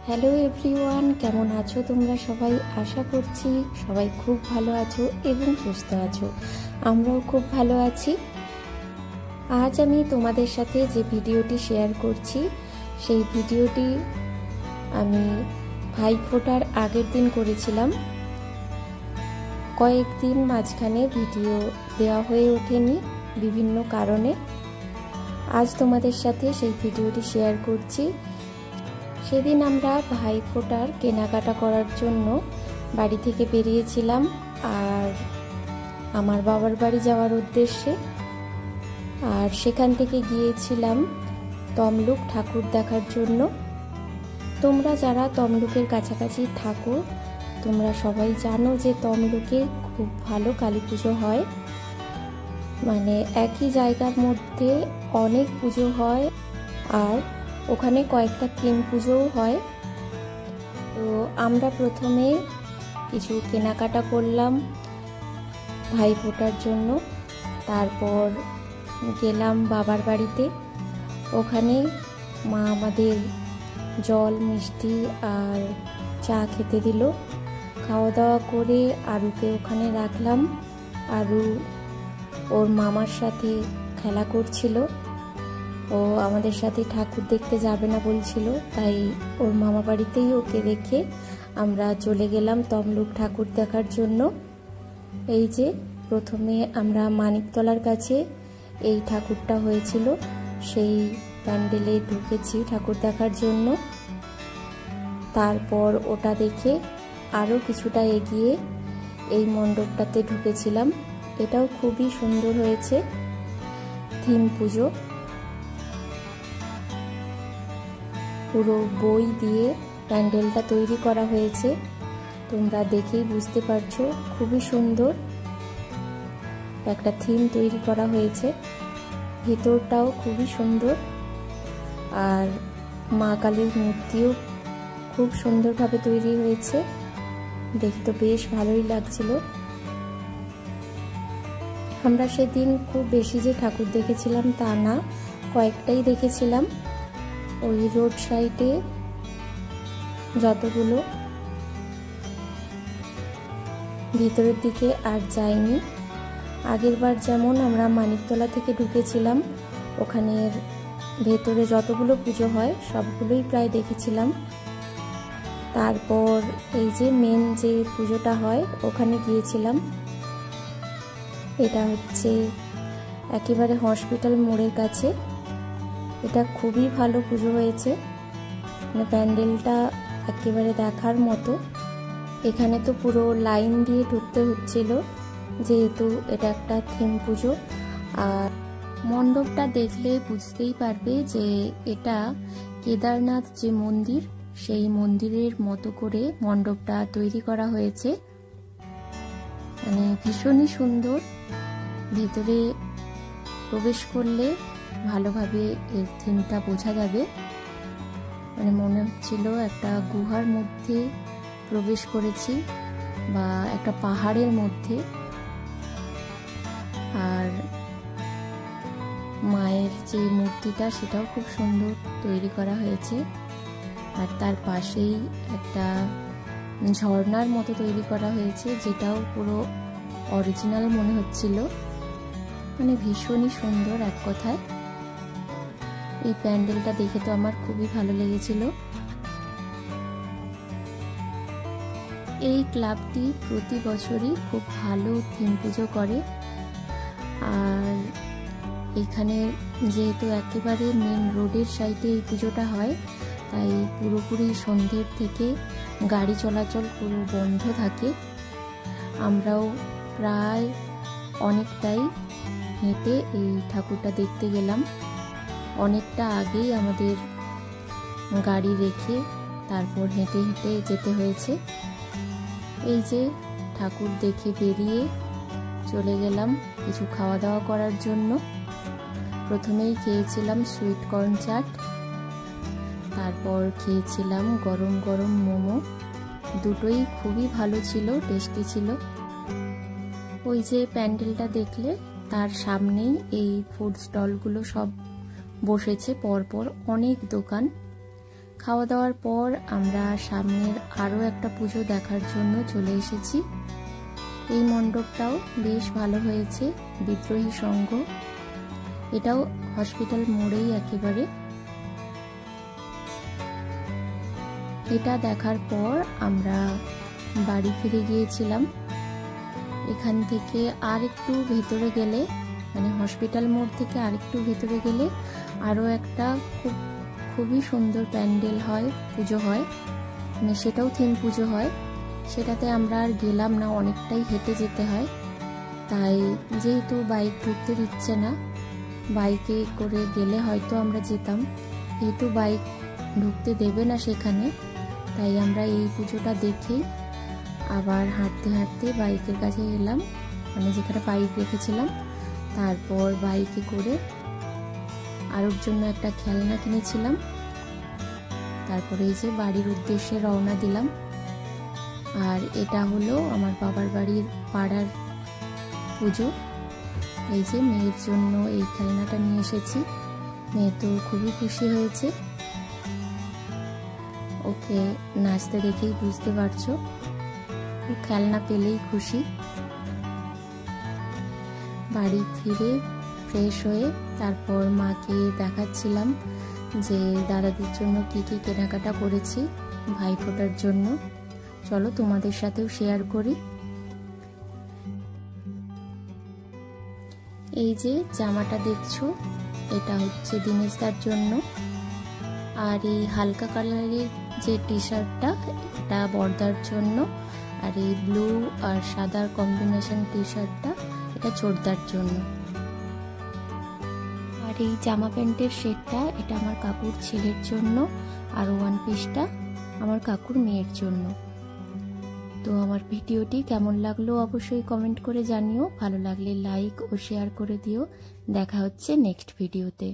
Hello everyone, কেমন আছো তোমরা সবাই? আশা করছি সবাই খুব ভালো আছো এবং সুস্থ আছো। আমরাও খুব ভালো আছি। আজ আমি তোমাদের সাথে যে ভিডিওটি শেয়ার করছি সেই ভিডিওটি আমি ভাইফোঁটার আগের দিন করেছিলাম। কয়েকদিন মাঝখানে ভিডিও দেওয়া হয়ে ওঠেনি বিভিন্ন কারণে। আজ তোমাদের সাথে সেই ভিডিওটি শেয়ার করছি। সেদিন আমরা ভাইফোঁটার কেনাকাটা করার জন্য বাড়ি থেকে বেরিয়েছিলাম আর আমার বাবার বাড়ি যাওয়ার উদ্দেশ্যে। আর সেখান থেকে গিয়েছিলাম তমলুক ঠাকুর দেখার জন্য। তোমরা যারা তমলুকের কাছাকাছি থাকো তোমরা সবাই জানো যে তমলুকে খুব ভালো কালী পুজো হয়, মানে একই জায়গার মধ্যে অনেক পুজো হয় আর ওখানে কয়েকটা থিম পুজোও হয়। তো আমরা প্রথমে কিছু কেনাকাটা করলাম ভাইফোঁটার জন্য, তারপর গেলাম বাবার বাড়িতে। ওখানে মা আমাদের জল মিষ্টি আর চা খেতে দিল। খাওয়া দাওয়া করে আরুকে ওখানে রাখলাম। আরু ওর মামার সাথে খেলা করছিল। ও আমাদের সাথে ঠাকুর দেখতে যাবে না বলছিল, তাই ওর মামা বাড়িতেই ওকে রেখে আমরা চলে গেলাম তমলুক ঠাকুর দেখার জন্য। এই যে প্রথমে আমরা মানিকতলার কাছে এই ঠাকুরটা হয়েছিল সেই প্যান্ডেলে ঢুকেছি ঠাকুর দেখার জন্য। তারপর ওটা দেখে আরও কিছুটা এগিয়ে এই মণ্ডপটাতে ঢুকেছিলাম। এটাও খুবই সুন্দর হয়েছে, থিম পুজো। পুরো বই দিয়ে প্যান্ডেলটা তৈরি করা হয়েছে, তোমরা দেখেই বুঝতে পারছো খুবই সুন্দর একটা থিম তৈরি করা হয়েছে। ভেতরটাও খুবই সুন্দর আর মা কালীর মূর্তিও খুব সুন্দরভাবে তৈরি হয়েছে, দেখতে বেশ ভালোই লাগছিল। আমরা সেদিন খুব বেশি যে ঠাকুর দেখেছিলাম তা না, কয়েকটাই দেখেছিলাম। ওই রোড সাইডে যতগুলো, ভিতরের দিকে আর যাইনি। আগেরবার যেমন আমরা মানিকতলা থেকে ঢুকেছিলাম, ওখানের ভেতরে যতগুলো পুজো হয় সবগুলোই প্রায় দেখেছিলাম। তারপর এই যে মেন যে পুজোটা হয় ওখানে গিয়েছিলাম। এটা হচ্ছে একেবারে হসপিটাল মোড়ের কাছে। এটা খুবই ভালো পুজো হয়েছে, মানে প্যান্ডেলটা একেবারে দেখার মতো। এখানে তো পুরো লাইন দিয়ে ঢুকতে হচ্ছিল যেহেতু এটা একটা থিম পুজো। আর মণ্ডপটা দেখলে বুঝতেই পারবে যে এটা কেদারনাথ যে মন্দির সেই মন্দিরের মতো করে মণ্ডপটা তৈরি করা হয়েছে, মানে ভীষণই সুন্দর। ভেতরে প্রবেশ করলে ভালোভাবে এর থিমটা বোঝা যাবে, মানে মনে হচ্ছিল একটা গুহার মধ্যে প্রবেশ করেছি বা একটা পাহাড়ের মধ্যে। আর মায়ের যে মূর্তিটা সেটাও খুব সুন্দর তৈরি করা হয়েছে। আর তার পাশেই একটা ঝর্ণার মতো তৈরি করা হয়েছে, যেটাও পুরো অরিজিনাল মনে হচ্ছিল, মানে ভীষণই সুন্দর এক কথায়। এই প্যান্ডেলটা দেখে তো আমার খুবই ভালো লেগেছিল। এই ক্লাবটি প্রতি বছরই খুব ভালো থিম পুজো করে। আর এখানে যেহেতু একেবারে মেন রোডের সাইডে এই পুজোটা হয়, তাই পুরোপুরি সন্ধ্যের থেকে গাড়ি চলাচল পুরো বন্ধ থাকে। আমরাও প্রায় অনেকটাই হেঁটে এই ঠাকুরটা দেখতে গেলাম। অনেকটা আগেই আমাদের গাড়ি রেখে তারপর হেঁটে হেঁটে যেতে হয়েছে। এই যে ঠাকুর দেখে বেরিয়ে চলে গেলাম কিছু খাওয়া দাওয়া করার জন্য। প্রথমেই খেয়েছিলাম সুইট কর্ন চাট, তারপর খেয়েছিলাম গরম গরম মোমো। দুটোই খুবই ভালো ছিল, টেস্টি ছিল। ওই যে প্যান্ডেলটা দেখলে তার সামনেই এই ফুড স্টলগুলো সব বসেছে পরপর, অনেক দোকান। খাওয়া দাওয়ার পর আমরা সামনের আরও একটা পুজো দেখার জন্য চলে এসেছি। এই মণ্ডপটাও বেশ ভালো হয়েছে, বিদ্রোহী সংঘ। এটাও হসপিটাল মোড়েই একেবারে। এটা দেখার পর আমরা বাড়ি ফিরে গিয়েছিলাম। এখান থেকে আর একটু ভেতরে গেলে, মানে হসপিটাল মোড় থেকে আরেকটু ভেতরে গেলে আরও একটা খুবই সুন্দর প্যান্ডেল হয়, পুজো হয়, মানে সেটাও থিম পুজো হয়। সেটাতে আমরা আর গেলাম না, অনেকটাই হেঁটে যেতে হয়। তাই যেহেতু বাইক ঢুকতে দিচ্ছে না, বাইকে করে গেলে হয়তো আমরা যেতাম, যেহেতু বাইক ঢুকতে দেবে না সেখানে, তাই আমরা এই পুজোটা দেখেই আবার হাঁটতে হাঁটতে বাইকের কাছে এলাম, মানে যেখানে বাইক রেখেছিলাম। তারপর বাইকে করে আরোর জন্য একটা খেলনা কিনেছিলাম। তারপরে এই যে বাড়ির উদ্দেশ্যে রওনা দিলাম। আর এটা হলো আমার বাবার বাড়ির পাড়ার পুজো। এই যে মেয়ের জন্য এই খেলনাটা নিয়ে এসেছি, মেয়ে তো খুবই খুশি হয়েছে। ওকে নাচতে দেখেই বুঝতে পারছো, খেলনা পেলেই খুশি। বাড়ি ফিরে ফ্রেশ হয়ে তারপর মাকে দেখাচ্ছিলাম যে দাদাদের জন্য কি কি কেনাকাটা করেছি ভাইফোঁটার জন্য। চলো তোমাদের সাথেও শেয়ার করি। এই যে জামাটা দেখছো, এটা হচ্ছে দিনেশদার জন্য। আর এই হালকা কালারের যে টি শার্টটা, এটা বর্দার জন্য। আর এই ব্লু আর সাদার কম্বিনেশন টি শার্টটা, এটা ছোটদার জন্য। আর এই জামা প্যান্টের সেটটা, এটা আমার কাকুর ছেলের জন্য। আর ওয়ান পিসটা আমার কাকুর মেয়ের জন্য। তো আমার ভিডিওটি কেমন লাগলো অবশ্যই কমেন্ট করে জানিও। ভালো লাগলে লাইক ও শেয়ার করে দিও। দেখা হচ্ছে নেক্সট ভিডিওতে।